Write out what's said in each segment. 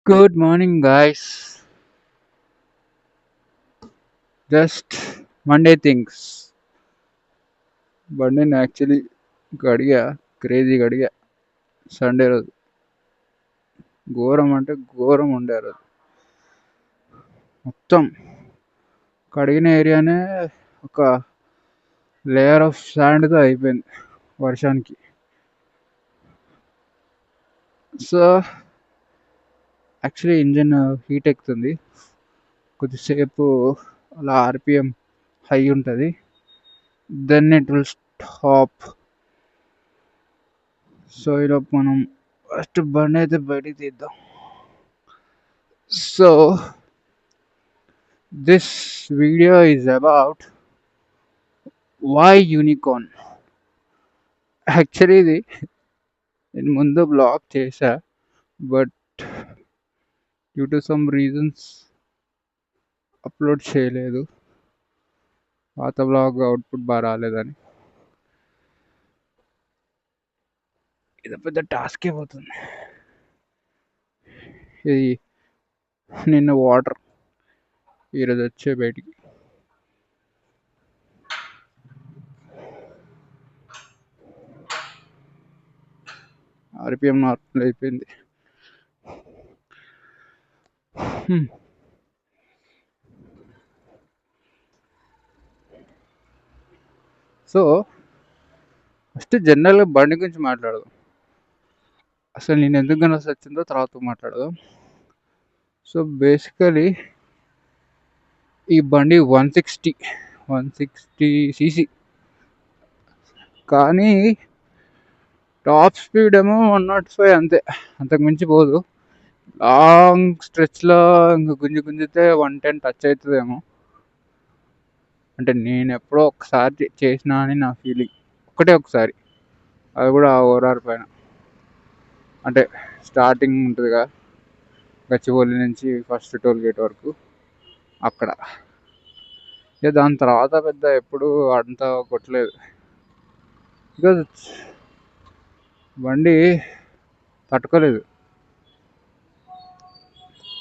Good morning, guys. Just Monday things. Monday actually గడిగా crazy గడిగా Sunday రోజు ఘోరం అంటే ఘోరం ఉండే ఆ రోజు మొత్తం కడిగిన ఏరియానే ఒక లేయర్ ఆఫ్ శాండ్గా అయిపోయింది వర్షానికి. సో యాక్చువల్లీ ఇంజిన్ హీట్ ఎక్కుతుంది, కొద్దిసేపు అలా ఆర్పిఎం హై ఉంటుంది, then it will stop. So ఈలోపు మనం ఫస్ట్ బండి అయితే బయటికి తీద్దాం. So this video is about why unicorn. Actually ఇది నేను ముందు బ్లాగ్ చేశా, but due to some reasons upload చేయలేదు. పాత బ్లాగ్ అవుట్పుట్ బాగా రాలేదని. ఇది పెద్ద టాస్క్ అయిపోతుంది. ఇది నిన్న వాటర్, ఈరోజు వచ్చే బయటికి. ఆర్పిఎం నార్మల్ అయిపోయింది. సో ఫస్ట్ జనరల్గా బండి గురించి మాట్లాడదాం. అసలు నేను ఎందుకు కనొచ్చి వచ్చిందో తర్వాత మాట్లాడదాం. సో బేసికలీ ఈ బండి 160 cc, కానీ టాప్ స్పీడ్ ఏమో 105 అంతే, అంతకు మించి పోదు. లాంగ్ స్ట్రెచ్లో ఇంక గుంజితే 110 టచ్ అవుతుందేమో. అంటే నేను ఎప్పుడో ఒకసారి చేసినా అని నా ఫీలింగ్. ఒకసారి, అది కూడా ఓఆర్ఆర్ పైన. అంటే స్టార్టింగ్ ఉంటుందిగా గచ్చిబౌలి నుంచి ఫస్ట్ టోల్ గేట్ వరకు, అక్కడ. ఇక దాని తర్వాత పెద్ద ఎప్పుడు అంతా కొట్టలేదు, బికాజ్ బండి తట్టుకోలేదు.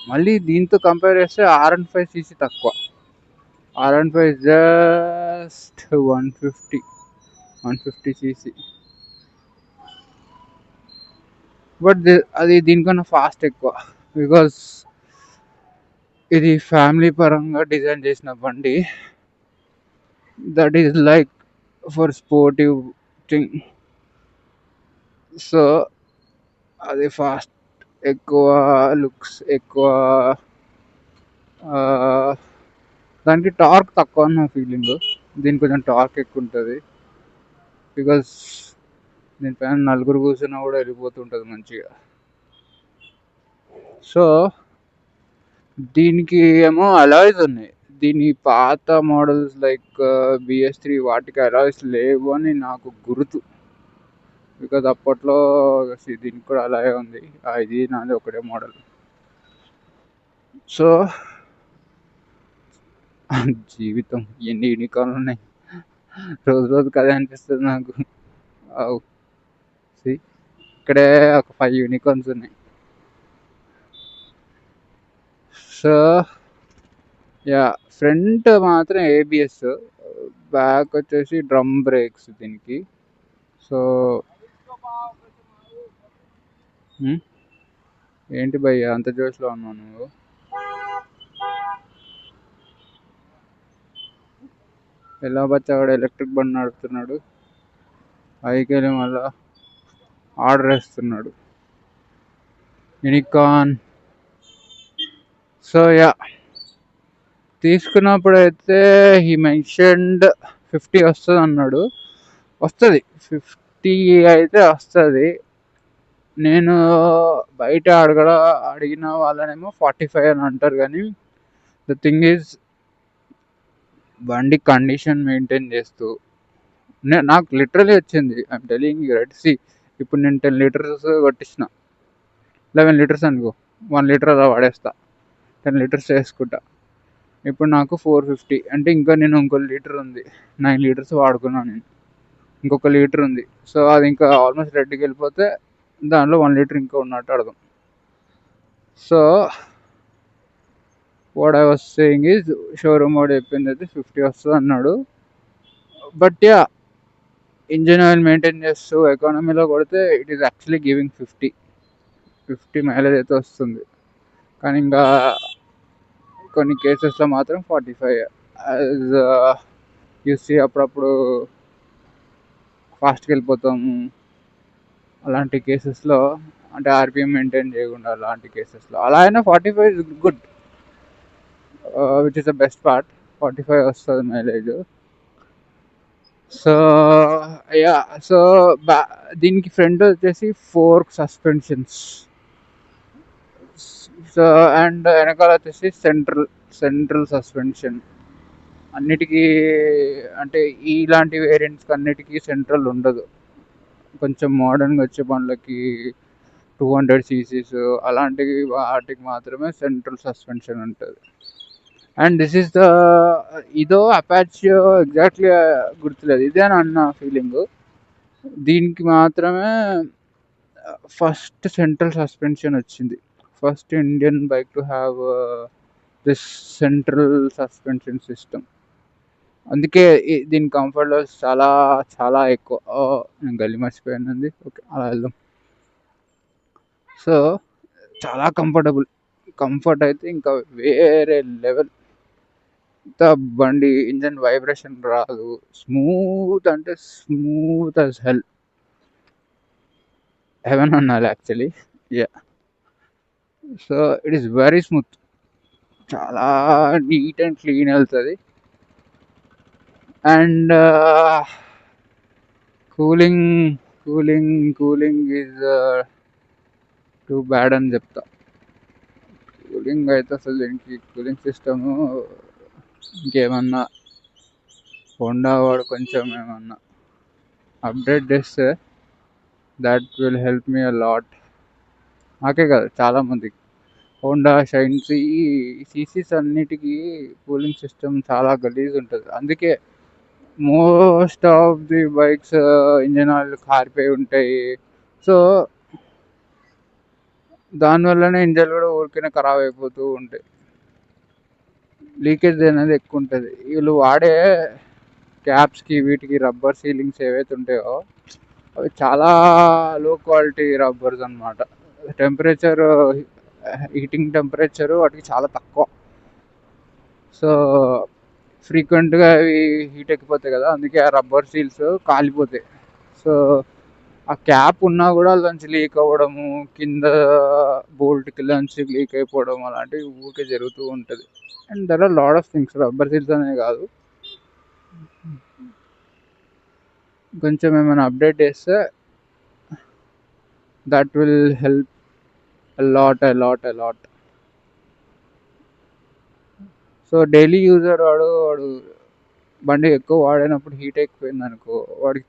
మళ్ళీ దీంతో కంపేర్ చేస్తే R15 cc తక్కువ. R15 జస్ట్ 150 cc, బట్ అది దీనికన్నా ఫాస్ట్ ఎక్కువ. బికాజ్ ఇది ఫ్యామిలీ పరంగా డిజైన్ చేసిన బండి, that is like for sportive thing. So అది ఫాస్ట్ ఎక్కువ, లుక్స్ ఎక్కువ, దానికి టార్క్ తక్కువ అని నా ఫీలింగ్. దీనికి కొంచెం టార్క్ ఎక్కువ ఉంటుంది, బికాజ్ దీనిపైన నలుగురు కూర్చున్నా కూడా వెళ్ళిపోతుంటుంది మంచిగా. సో దీనికి ఏమో అలాయ్స్ ఉన్నాయి. దీని పాత మోడల్స్ లైక్ BS3 వాటికి అలాయ్స్ లేవు అని నాకు గుర్తు, బికాజ్ అప్పట్లో దీనికి కూడా అలాగే ఉంది. ఇది నాది ఒకటే మోడల్. సో జీవితం ఎన్ని యూనికార్న్లు ఉన్నాయి, రోజు కదే అనిపిస్తుంది నాకు. ఇక్కడే ఒక 5 యూనికార్న్స్ ఉన్నాయి. సో యా, ఫ్రంట్ మాత్రం ABS, బ్యాక్ వచ్చేసి డ్రమ్ బ్రేక్స్ దీనికి. సో ఏంటి భయ్య అంత జోష్లో ఉన్నావు నువ్వు? ఎలా బచ్చావాడు ఎలక్ట్రిక్ బండి నడుపుతున్నాడు, పైకి మళ్ళా ఆర్డర్ వేస్తున్నాడు యూనికార్న్. సో యా, తీసుకున్నప్పుడు అయితే హీ మెన్షన్డ్ 50 వస్తుంది అన్నాడు. వస్తుంది, 50 అయితే వస్తుంది. నేను బయట అడిగిన వాళ్ళనేమో 45 అని అంటారు, కానీ ద థింగ్ ఈజ్ బండి కండిషన్ మెయింటైన్ చేస్తూ నాకు లిటరలీ వచ్చింది. I'm telling you right. ఇప్పుడు నేను 10 లీటర్స్ కొట్టించిన, 11 లీటర్స్ అనుకో, 1 లీటర్ అలా వాడేస్తా, 10 లీటర్స్ వేసుకుంటా. ఇప్పుడు నాకు 450, అంటే ఇంకా నేను ఇంకో లీటర్ ఉంది, 9 లీటర్స్ వాడుకున్నాను నేను, ఇంకొక లీటర్ ఉంది. సో అది ఇంకా ఆల్మోస్ట్ రెడ్డికి వెళ్ళిపోతే దానిలో 1 లీటర్ ఇంకా ఉన్నట్టు అర్థం. So what I was saying is showroom వాడు చెప్పింది అయితే 50 వస్తుంది అన్నాడు. But yeah, engine oil maintain చేస్తూ ఎకానమీలో కొడితే it is actually giving 50 mileage అయితే వస్తుంది. కానీ ఇంకా కొన్ని కేసెస్లో మాత్రం 45. యాజ్ యూసీ అప్పుడప్పుడు ఫాస్ట్కి వెళ్ళిపోతాము అలాంటి కేసెస్లో, అంటే ఆర్పిఎం మెయింటైన్ చేయకుండా అలాంటి కేసెస్లో అలా అయినా 45 is good, which is the best part. 45 వస్తుంది మైలేజ్. సో యా, సో దీనికి ఫ్రంట్ వచ్చేసి ఫోర్క్ సస్పెన్షన్స్. సో అండ్ వెనకాల వచ్చేసి సెంట్రల్ సస్పెన్షన్. అన్నిటికీ అంటే ఇలాంటి వేరియంట్స్కి అన్నిటికీ సెంట్రల్ ఉండదు. కొంచెం మోడర్న్గా వచ్చే బండ్లకి 200 cc అలాంటివి వాటికి మాత్రమే సెంట్రల్ సస్పెన్షన్ ఉంటుంది. అండ్ దిస్ ఈస్ ద ఇదో అపాచో ఎగ్జాక్ట్లీ గుర్తులేదు, ఇదే అని అన్న ఫీలింగ్. దీనికి మాత్రమే ఫస్ట్ సెంట్రల్ సస్పెన్షన్ వచ్చింది. First Indian bike to have this central suspension system. అందుకే దీని కంఫర్ట్ లెవెల్స్ చాలా చాలా ఎక్కువ. నేను గల్లీ మర్చిపోయానండి, ఓకే అలా వెళ్దాం. సో చాలా కంఫర్ట్ అయితే ఇంకా వేరే లెవెల్. ఇంత బండి ఇంజన్ వైబ్రేషన్ రాదు, స్మూత్ అంటే స్మూత్ అస్ హెవెన్ అన్నాలి actually. Yeah, so it is very smooth, చాలా నీట్ అండ్ క్లీన్ వెళ్తుంది. And cooling is too bad అని చెప్తా. కూలింగ్ అయితే అసలు దీనికి కూలింగ్ సిస్టము ఇంకేమన్నా హోండా వాడు కొంచెం ఏమన్నా అప్డేట్ చేస్తే that will help me a lot. నాకే కాదు చాలామందికి. హోండా షైన్ సీసీస్ అన్నిటికీ కూలింగ్ సిస్టమ్ చాలా గలీజ్ ఉంటుంది. అందుకే most of the bikes engine oil కారిపోయి ఉంటాయి. సో దానివల్లనే ఇంజన్లు కూడా ఊరికనే ఖరాబ్ అయిపోతూ ఉంటాయి. లీకేజ్ అనేది ఎక్కువ ఉంటుంది. వీళ్ళు వాడే క్యాప్స్కి వీటికి రబ్బర్ సీలింగ్స్ ఏవైతే ఉంటాయో అవి చాలా లో క్వాలిటీ రబ్బర్స్ అనమాట. హీటింగ్ టెంపరేచర్ వాటికి చాలా తక్కువ. సో ఫ్రీక్వెంట్గా అవి హీట్ ఎక్కిపోతాయి కదా, అందుకే ఆ రబ్బర్ సీల్స్ కాలిపోతాయి. సో ఆ క్యాప్ ఉన్నా కూడా అందులోంచి లీక్ అవ్వడము, కింద బోల్ట్కి నుంచి లీక్ అయిపోవడం అలాంటివి ఊరికే జరుగుతూ ఉంటుంది. And there are lot of things, rubber seals అనే కాదు, కొంచెం ఏమైనా అప్డేట్ చేస్తే that will help a lot. So daily user వాడు బండి ఎక్కువ వాడినప్పుడు హీట్ అయిపోయింది అనుకో, వాడికి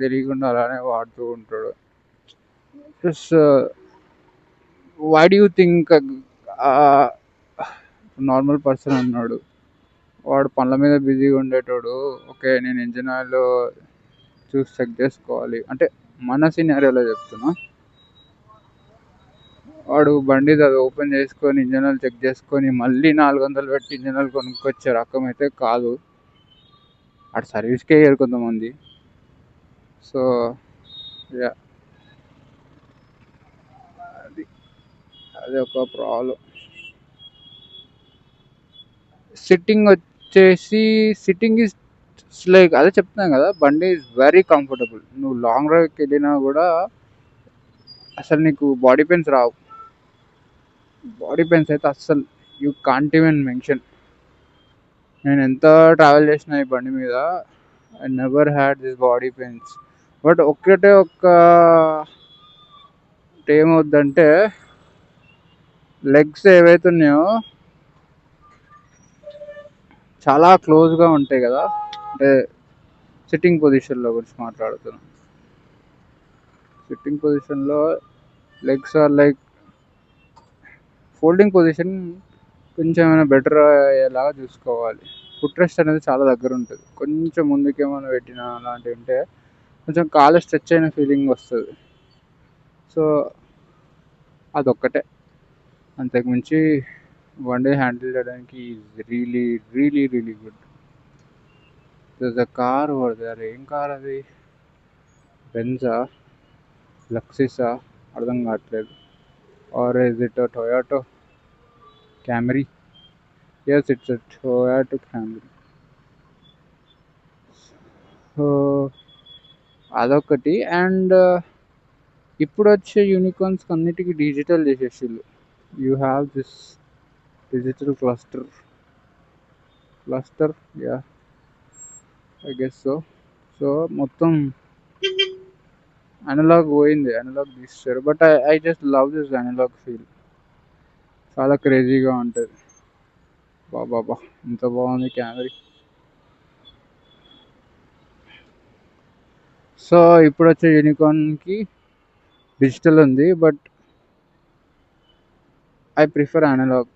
తెలియకుండా అలానే వాడుతూ ఉంటాడు. Just why do you think normal person ఉన్నాడు, వాడు పనుల మీద బిజీగా ఉండేటోడు, ఓకే నేను ఇంజిన్ ఆయిల్ చూసి చెక్ చేసుకోవాలి అంటే మన సినారియోలో చెప్తున్నా, వాడు బండి అది ఓపెన్ చేసుకొని ఇంజన్ ఆయిల్ చెక్ చేసుకొని మళ్ళీ 400 పెట్టి ఇంజన్ ఆయిల్ కొనుక్కొచ్చే రకం అయితే కాదు. అటు సర్వీస్కే వేయరు కొంతమంది. సో యా, అది ఒక ప్రాబ్లం. సిట్టింగ్ ఈజ్ లైక్ అదే చెప్తున్నాను కదా, బండి ఈజ్ వెరీ కంఫర్టబుల్. నువ్వు లాంగ్ డ్రైవ్కి వెళ్ళినా కూడా అసలు నీకు బాడీ పెయిన్స్ రావు. బాడీ పెయిన్స్ అయితే అస్సలు యూ కాంట్ ఈవెన్ మెన్షన్. నేను ఎంత ట్రావెల్ చేసిన ఈ బండి మీద, I never had this body pains. But ఒక్క ఏమవుద్దంటే లెగ్స్ ఏవైతే ఉన్నాయో చాలా క్లోజ్గా ఉంటాయి కదా, అంటే సిట్టింగ్ పొజిషన్లో గురించి మాట్లాడుతున్నాను. సిట్టింగ్ పొజిషన్లో legs are like folding position కొంచెం ఏమైనా బెటర్ అయ్యేలాగా చూసుకోవాలి. ఫుట్ రెస్ట్ అనేది చాలా దగ్గర ఉంటుంది. కొంచెం ముందుకేమైనా పెట్టినా అలాంటివి ఉంటే కొంచెం కాలు స్ట్రెచ్ అయిన ఫీలింగ్ వస్తుంది. సో అదొక్కటే. అంతకుమించి వన్ డే హ్యాండిల్ చేయడానికి is really really really good. The car over there, ఏం కార్ అది? బెంజా, లక్సిసా, అర్థం కావట్లేదు. Or is it Toyota Camry? Yes, it's Toyota Camry. So అదొకటి. అండ్ ఇప్పుడు వచ్చే యూనికార్న్స్ అన్నిటికీ డిజిటల్ చేసేసిళ్ళు. You have this digital cluster, yeah, I guess so. So మొత్తం అనలాగ్ పోయింది, అనలాగ్ తీస్తారు. But I just love this analog feel, చాలా క్రేజీగా ఉంటుంది. బాబా ఎంత బాగుంది కెమెరీ. సో ఇప్పుడు వచ్చే యూనికార్న్కి డిజిటల్ ఉంది, బట్ ఐ ప్రిఫర్ అనలాగ్.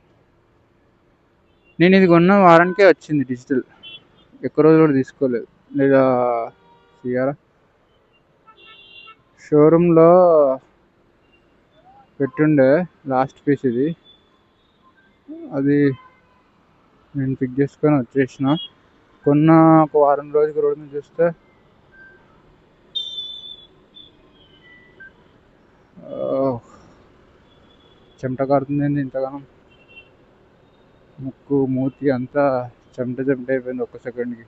నేను ఇది కొన్న వారానికే వచ్చింది డిజిటల్, ఎక్కువ రోజులు కూడా తీసుకోలేదు. లేదా సియారా షోరూంలో పెట్టుండే లాస్ట్ పీస్ ఇది, అది నేను పిక్ చేసుకొని వచ్చేసిన. కొన్న ఒక వారం రోజుకి రోడ్డు మీద చూస్తే చెమట కారుతుంది ఇంతగానం. ముక్కు మూతి అంతా చెమట అయిపోయింది ఒక్క సెకండ్కి.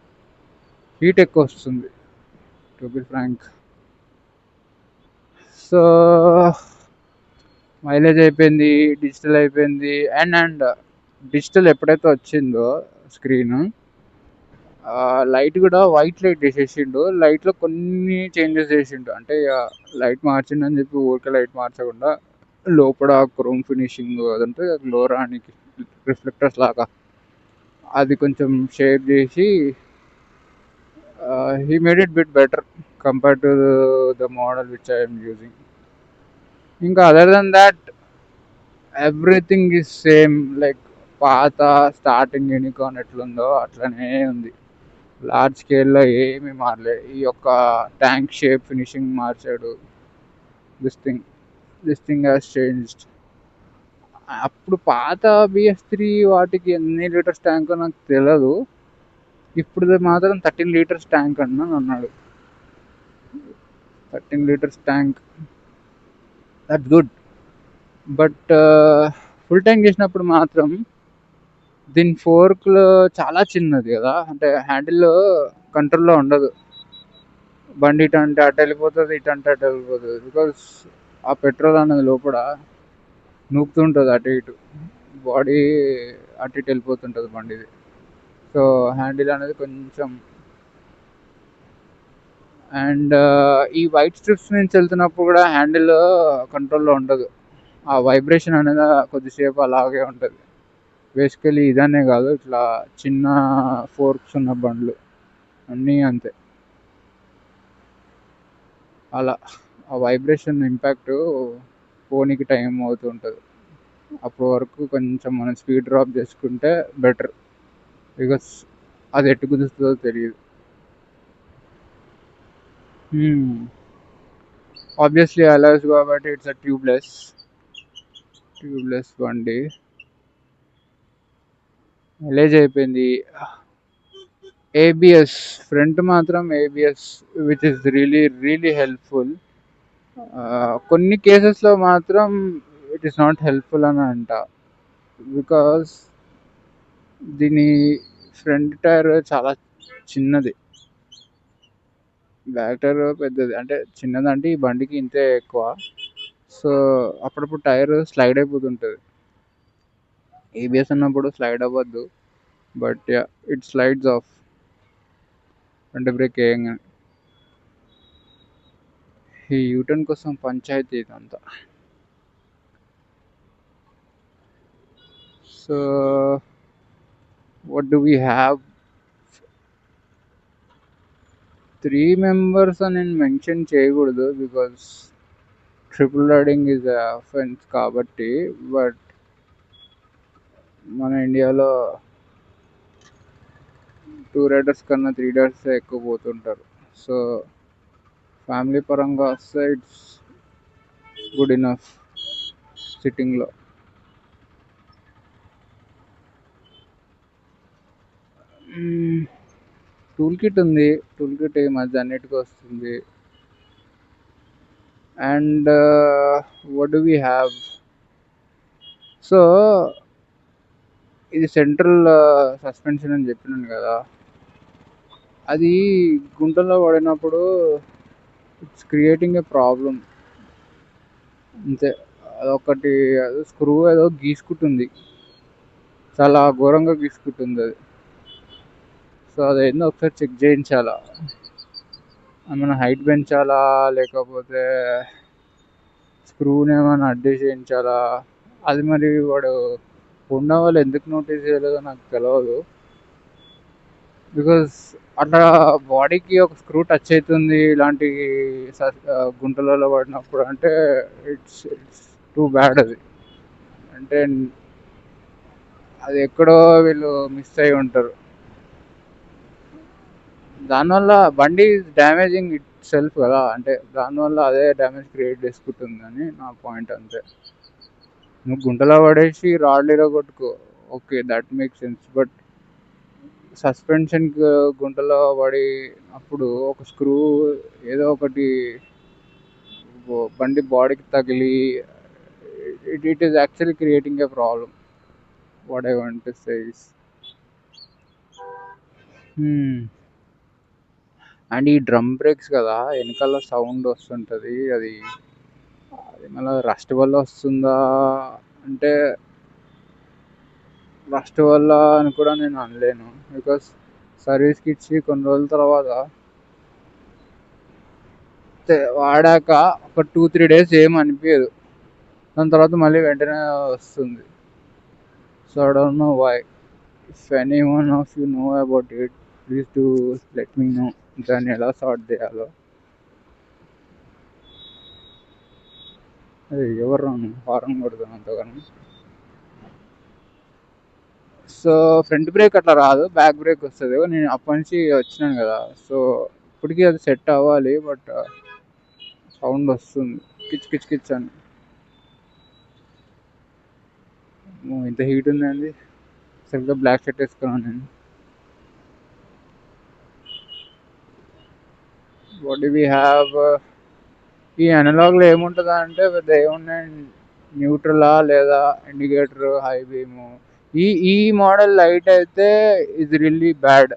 హీట్ ఎక్కువ వస్తుంది to be frank. So mileage అయిపోయింది, డిజిటల్ అయిపోయింది. అండ్ డిజిటల్ ఎప్పుడైతే వచ్చిందో స్క్రీన్, లైట్ కూడా వైట్ లైట్ చేసేసిండు. లైట్లో కొన్ని చేంజెస్ చేసిండు. అంటే లైట్ మార్చిండు అని చెప్పి ఊరికే లైట్ మార్చకుండా లోపల క్రోమ్ ఫినిషింగ్ అదంటే లోరానికి రిఫ్లెక్టర్స్ లాగా అది కొంచెం షేప్ చేసి he made it bit better compared to the model which I am using. ఇంకా other than that everything is same, like పాత స్టార్టింగ్ యూనికార్న్ ఎట్లుందో అట్లనే ఉంది. లార్జ్ స్కేల్లో ఏమీ మారలేదు. ఈ యొక్క ట్యాంక్ షేప్ ఫినిషింగ్ మార్చాడు. This thing has changed. అప్పుడు పాత BS3 వాటికి ఎన్ని లీటర్స్ ట్యాంక్ నాకు తెలియదు. ఇప్పుడు మాత్రం 13 లీటర్స్ ట్యాంక్ అన్నాడు. 13 litres tank, that's good. But full tank చేసినప్పుడు మాత్రం దీని ఫోర్క్లో చాలా చిన్నది కదా, అంటే హ్యాండిల్లో కంట్రోల్లో ఉండదు. బండి ఇటు అంటే అటు వెళ్ళిపోతుంది, ఇటు అంటే అటు వెళ్ళిపోతుంది. బికాస్ ఆ పెట్రోల్ అనేది లోపల నూపుతుంటుంది అటు ఇటు, బాడీ అటు ఇటు వెళ్ళిపోతుంటుంది బండిది. సో హ్యాండిల్ అనేది కొంచెం, అండ్ ఈ వైట్ స్ట్రిప్స్ నుంచి వెళ్తున్నప్పుడు కూడా హ్యాండిల్ కంట్రోల్లో ఉండదు. ఆ వైబ్రేషన్ అనేది కొద్దిసేపు అలాగే ఉంటుంది. బేసికలీ ఇదనే కాదు, ఇట్లా చిన్న ఫోర్క్స్ ఉన్న బండ్లు అన్నీ అంతే. అలా ఆ వైబ్రేషన్ ఇంపాక్ట్ ఫోన్కి టైం అవుతుంటుంది. అప్పటి వరకు కొంచెం మనం స్పీడ్ డ్రాప్ చేసుకుంటే బెటర్, బికాస్ అది ఎటు కుదుస్తుందో తెలియదు. ఆబ్వియస్లీ అలౌస్ కాబట్టి ఇట్స్ ట్యూబ్లెస్ బండి. మైలేజ్ అయిపోయింది. ABS ఫ్రంట్ మాత్రం ABS which is really really helpful. కొన్ని కేసెస్లో మాత్రం ఇట్ ఈస్ నాట్ హెల్ప్ఫుల్ అని అంట. బికాస్ దీని ఫ్రంట్ టైర్ చాలా చిన్నది, బ్యాక్ టైర్ పెద్దది. అంటే చిన్నదంటే ఈ బండికి ఇంతే ఎక్కువ. సో అప్పుడప్పుడు టైర్ స్లైడ్ అయిపోతుంటుంది. ABS అన్నప్పుడు స్లైడ్ అవ్వద్దు, but yeah it slides of అంటే బ్రేక్ వేయంగా. ఈ యూటర్న్ కోసం పంచాయతీ ఇదంతా. So what do we have? 3 members అని నేను మెన్షన్ చేయకూడదు because triple riding is offence కాబట్టి. బట్ మన ఇండియాలో 2 రైడర్స్ కన్నా 3 రైడర్స్ ఎక్కువ పోతుంటారు. సో ఫ్యామిలీ పరంగా వస్తే ఇట్స్ గుడ్ ఇనఫ్ సిట్టింగ్లో. టూల్ కిట్ ఉంది. టూల్ కిట్ ఈ మధ్య అన్నిటికీ వస్తుంది. And what do we have? So ఇది సెంట్రల్ సస్పెన్షన్ అని చెప్పినాను కదా, అది గుంటలో పడినప్పుడు ఇట్స్ క్రియేటింగ్ ఏ ప్రాబ్లం అంతే. అదొకటి, అది స్క్రూ ఏదో గీసుకుంటుంది, చాలా ఘోరంగా గీసుకుంటుంది అది. సో అదేందో ఒకసారి చెక్ చేయించాలా. ఏమైనా హైట్ పెంచాలా, లేకపోతే స్క్రూని ఏమైనా అడ్జస్ట్ చేయించాలా. అది మరి వాడు ఉన్న వాళ్ళు ఎందుకు నోటీస్ చేయలేదో నాకు తెలియదు. బికాజ్ అట్లా బాడీకి ఒక స్క్రూ టచ్ అవుతుంది ఇలాంటి గుంటలలో పడినప్పుడు అంటే ఇట్స్ ఇట్స్ టూ బ్యాడ్. అది అంటే అది ఎక్కడో వీళ్ళు మిస్ అయి ఉంటారు. దానివల్ల బండి డ్యామేజింగ్ ఇట్ సెల్ఫ్ కదా, అంటే దానివల్ల అదే డ్యామేజ్ క్రియేట్ చేసుకుంటుంది అని నా పాయింట్ అంతే. నువ్వు గుంటలో పడేసి రాళ్ళు ఇరగొట్టుకో, okay, that make sense. But suspension గుంటలో పడి అప్పుడు ఒక స్క్రూ ఏదో ఒకటి బండి బాడీకి తగిలి it is actually creating a problem. What I want to say is, and ఈ డ్రమ్ బ్రేక్స్ కదా, వెనకాల సౌండ్ వస్తుంటుంది. అది అది మళ్ళీ రస్ట్ వల్ల వస్తుందా అంటే రస్ట్ వల్ల అని కూడా నేను అనలేను. బికాస్ సర్వీస్కి ఇచ్చి కొన్ని రోజుల తర్వాత వాడాక ఒక 2-3 days ఏం అనిపించదు, దాని తర్వాత మళ్ళీ వెంటనే వస్తుంది. So I don't know why. If anyone of you know about it, please to let me know. దాన్ని ఎలా సార్ట్ చేయాలో. అది ఎవరు రాను హారం కొడతాను అంతగానో. సో ఫ్రంట్ బ్రేక్ అట్లా రాదు, బ్యాక్ బ్రేక్ వస్తుంది. నేను అప్పటి నుంచి వచ్చినాను కదా, సో ఇప్పటికీ అది సెట్ అవ్వాలి. బట్ సౌండ్ వస్తుంది కిచ్ కిచ్ కిచ్ అని. ఇంత హీట్ ఉందండి, సరిగ్గా బ్లాక్ షర్ట్ వేసుకున్నాను నేను. What do we have? ఈ అనలాగ్లో ఏముంటుందా అంటే పెద్ద ఏమున్నాయి, న్యూట్రలా లేదా ఇండికేటర్, హై బీము. ఈ మోడల్ లైట్ అయితే ఇది really bad.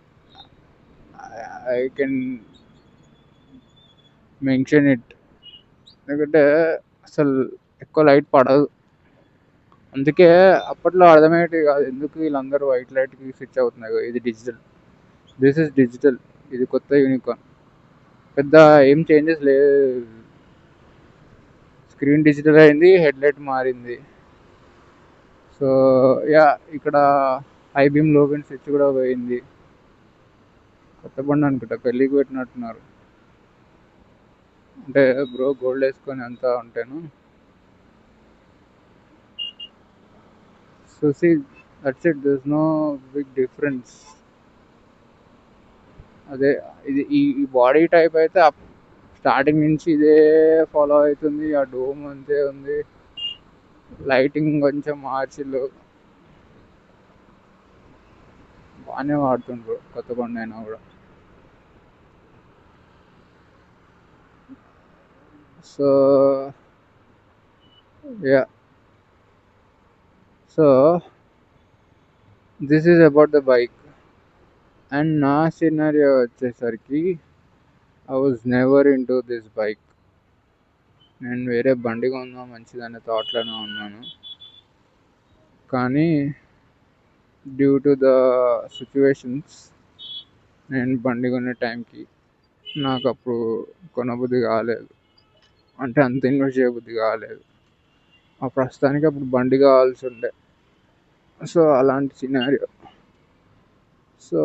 I can mention it. ఎందుకంటే అసలు ఎక్కువ లైట్ పడదు. అందుకే అప్పట్లో అర్థమయ్యేటివి కాదు ఎందుకు వీళ్ళందరూ వైట్ లైట్కి స్విచ్ అవుతున్నారు. ఇది డిజిటల్, దిస్ ఇస్ డిజిటల్, ఇది కొత్త యూనికార్న్. పెద్ద ఏం చేంజెస్ లేదు. స్క్రీన్ డిజిటల్ అయింది, హెడ్ లైట్ మారింది. సో యా, ఇక్కడ హై బీమ్ లో బీమ్ స్విచ్ కూడా పోయింది. కొత్త బండి అనుకుంటా, పెళ్ళికి పెట్టినట్టున్నారు. అంటే బ్రో గోల్డ్ వేసుకొని అంతా ఉంటాను. So see, that's it, there is no big difference. అదే ఇది ఈ బాడీ టైప్ అయితే స్టార్టింగ్ నుంచి ఇదే ఫాలో అవుతుంది. ఆ డోమ్ అంతే ఉంది, లైటింగ్ కొంచెం మార్చిళ్ళు, బాగానే వాడుతుండ్రు కొత్త బండి అయినా కూడా. So yeah, so this is about the bike. And నా సినారియో వచ్చేసరికి I was never in to this bike. నేను వేరే బండి కొందాం మంచిదనే థాట్లోనే ఉన్నాను. కానీ డ్యూ టు ద సిచ్యువేషన్స్ నేను బండి కొనే టైంకి నాకు అప్పుడు కొనబుద్ధి కాలేదు, అంటే అంత ఇన్వెస్ట్ చేయబుద్ధి కాలేదు. ఆ ప్రస్తుతానికి అప్పుడు బండి కావాల్సి ఉండే. సో అలాంటి scenario. So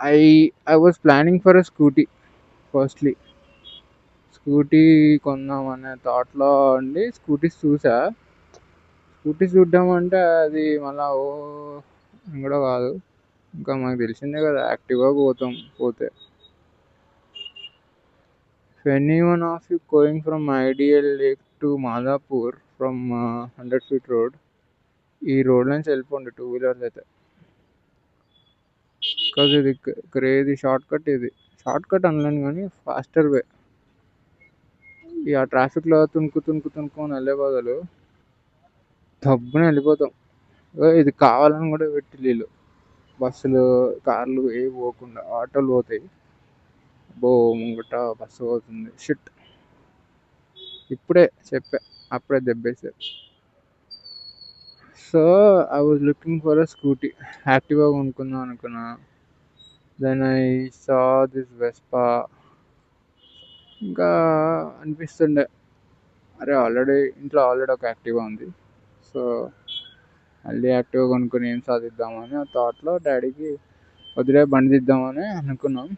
I I was planning for a scooty. Firstly scooty కొందామనే థాట్లో ఉండి స్కూటీస్ చూసా. స్కూటీస్ చూడడం అంటే అది మళ్ళీ ఓ కూడా కాదు. ఇంకా మనకు తెలిసిందే కదా, యాక్టివ్గా పోతే. If anyone of you going from Ideal Lake to Madhapur from 100 feet road, ఈ రోడ్ నుంచి వెళ్ళిపోండి 2 వీలర్స్ అయితే. బికాజ్ ఇది క్రేజీ షార్ట్ కట్. ఇది షార్ట్ కట్ అనలేను కానీ ఫాస్టర్ వే. ఇక ట్రాఫిక్లో తునుకు అని వెళ్ళే బదులు దబ్బున వెళ్ళిపోతాం. ఇది కావాలని కూడా పెట్టి వీళ్ళు బస్సులు కార్లు ఏవి పోకుండా ఆటోలు పోతాయి. ముంగట బస్సు పోతుంది. షిట్, ఇప్పుడే చెప్పా, అప్పుడే దెబ్బేసారు. So I was looking for a scooty. Activa కొనుక్కుందాం అనుకున్నా. Then I saw this Vespa. ఇంకా అనిపిస్తుండే, అరే ఇంట్లో ఆల్రెడీ ఒక యాక్టివా ఉంది. సో మళ్ళీ యాక్టివా కొనుక్కొని ఏం సాధిద్దామని ఆ థాట్లో డాడీకి వదిలే బండి తీద్దామని అనుకున్నాం.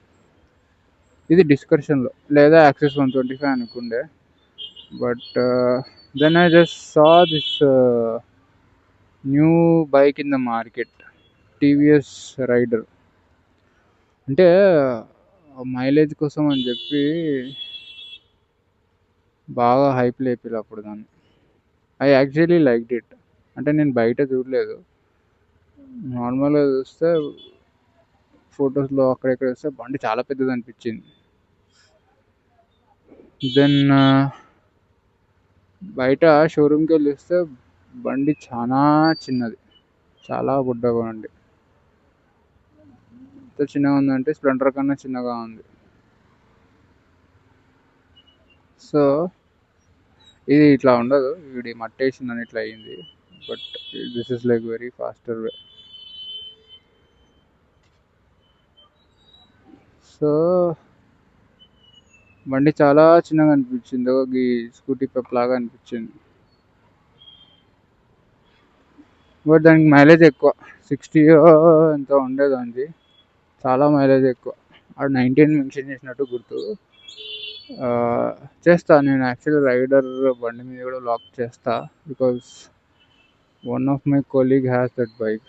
ఇది డిస్కషన్లో, లేదా యాక్సెస్ 125 అనుకుండే. But then I just saw this new bike in the market, TVS Raider. అంటే మైలేజ్ కోసం అని చెప్పి బాగా హైప్ లేపిల్లు అప్పుడు దాన్ని. I actually liked it. అంటే నేను బయట చూడలేదు, నార్మల్గా చూస్తే ఫొటోస్లో అక్కడెక్కడ చూస్తే బండి చాలా పెద్దది అనిపించింది. దెన్ బయట షోరూమ్కి వెళ్ళి చూస్తే బండి చాలా చిన్నది, చాలా బుడ్డ బండి. ఎంత చిన్నగా ఉందంటే స్ప్లెండర్ కన్నా చిన్నగా ఉంది. సో ఇది ఇట్లా ఉండదు, వీడి మట్టేసిందని ఇట్లా అయ్యింది. But this is like very faster way. So బండి చాలా చిన్నగా అనిపించింది, ఈ స్కూటీ పెప్ లాగా అనిపించింది. బట్ దానికి మైలేజ్ ఎక్కువ, 60 ఎంత ఉండేదానికి. చాలా మైలేజ్ ఎక్కువ. ఆడు 19 మెన్షన్ చేసినట్టు గుర్తు. చేస్తా నేను యాక్చువల్లీ రైడర్ బండి మీద కూడా వ్లాగ్ చేస్తా, because one of my colleague has that bike.